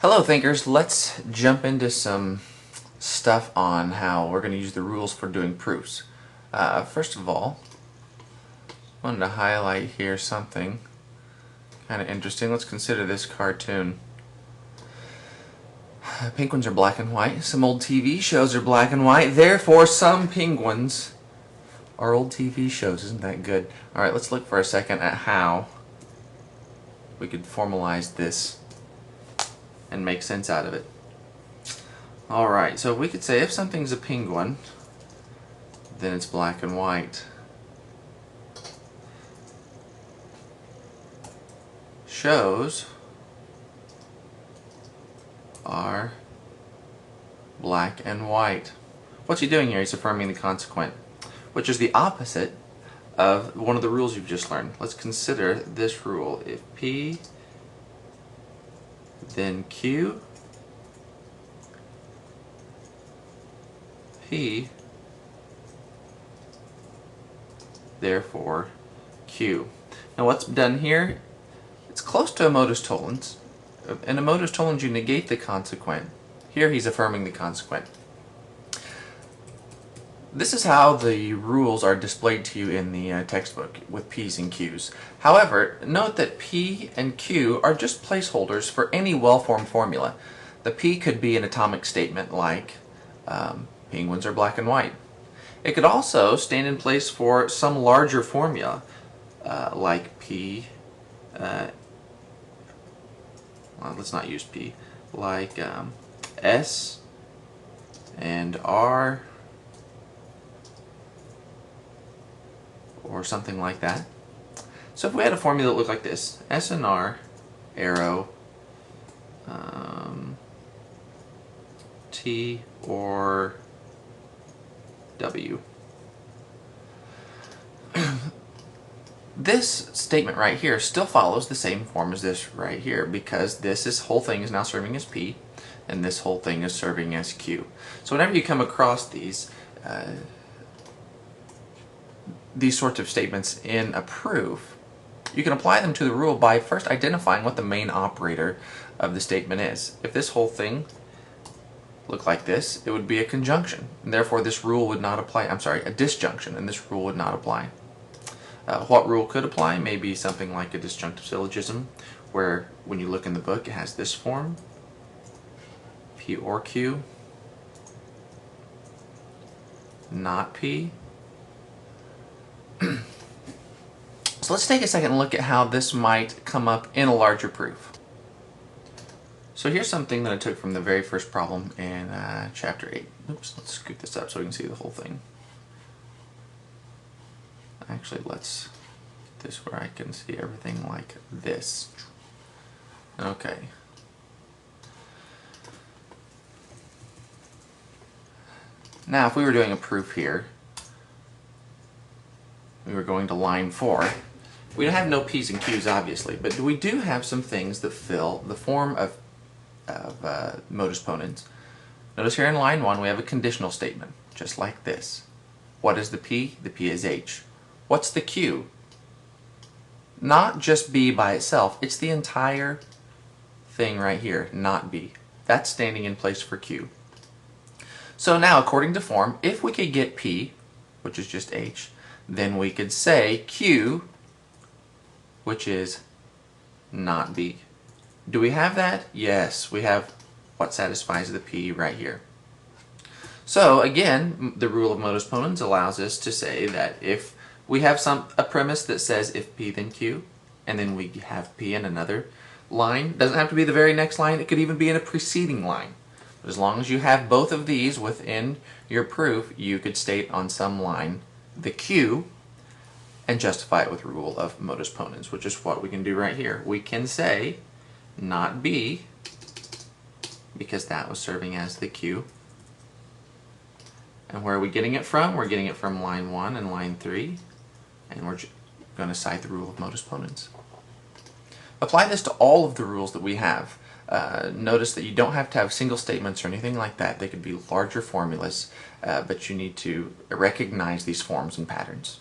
Hello thinkers, let's jump into some stuff on how we're going to use the rules for doing proofs. First of all, I wanted to highlight here something kind of interesting. Let's consider this cartoon. Penguins are black and white. Some old TV shows are black and white. Therefore, some penguins are old TV shows. Isn't that good? Alright, let's look for a second at how we could formalize this and make sense out of it. Alright, so we could say if something's a penguin, then it's black and white. Shows are black and white. What's he doing here? He's affirming the consequent, which is the opposite of one of the rules you've just learned. Let's consider this rule. If P, then Q, P, therefore Q. Now what's done here? It's close to a modus tollens. In a modus tollens you negate the consequent. Here he's affirming the consequent. This is how the rules are displayed to you in the textbook with P's and Q's. However, note that P and Q are just placeholders for any well-formed formula. The P could be an atomic statement like penguins are black and white. It could also stand in place for some larger formula like P, well, let's not use P, like S and R, or something like that. So if we had a formula that looked like this, S and R, arrow, T or W. This statement right here still follows the same form as this right here, because this whole thing is now serving as P and this whole thing is serving as Q. So whenever you come across these sorts of statements in a proof, you can apply them to the rule by first identifying what the main operator of the statement is. If this whole thing looked like this, it would be a conjunction, and therefore this rule would not apply. I'm sorry, a disjunction, and this rule would not apply. What rule could apply? Maybe something like a disjunctive syllogism, where when you look in the book it has this form, P or Q, not P. So let's take a second and look at how this might come up in a larger proof. So here's something that I took from the very first problem in chapter 8. Oops, let's scoot this up so we can see the whole thing. Actually, let's get this where I can see everything like this. Okay. Now if we were doing a proof here, we were going to line 4. We don't have no P's and Q's obviously, but we do have some things that fill the form of modus ponens. Notice here in line 1 we have a conditional statement, just like this. What is the P? The P is H. What's the Q? Not just B by itself, it's the entire thing right here, not B. That's standing in place for Q. So now, according to form, if we could get P, which is just H, then we could say Q, which is not B. Do we have that? Yes, we have what satisfies the P right here. So again, the rule of modus ponens allows us to say that if we have a premise that says if P then Q, and then we have P in another line, it doesn't have to be the very next line, it could even be in a preceding line. But as long as you have both of these within your proof, you could state on some line the Q and justify it with rule of modus ponens, which is what we can do right here. We can say not B, because that was serving as the Q. And where are we getting it from? We're getting it from line 1 and line 3, and we're going to cite the rule of modus ponens. Apply this to all of the rules that we have. Notice that you don't have to have single statements or anything like that. They could be larger formulas, but you need to recognize these forms and patterns.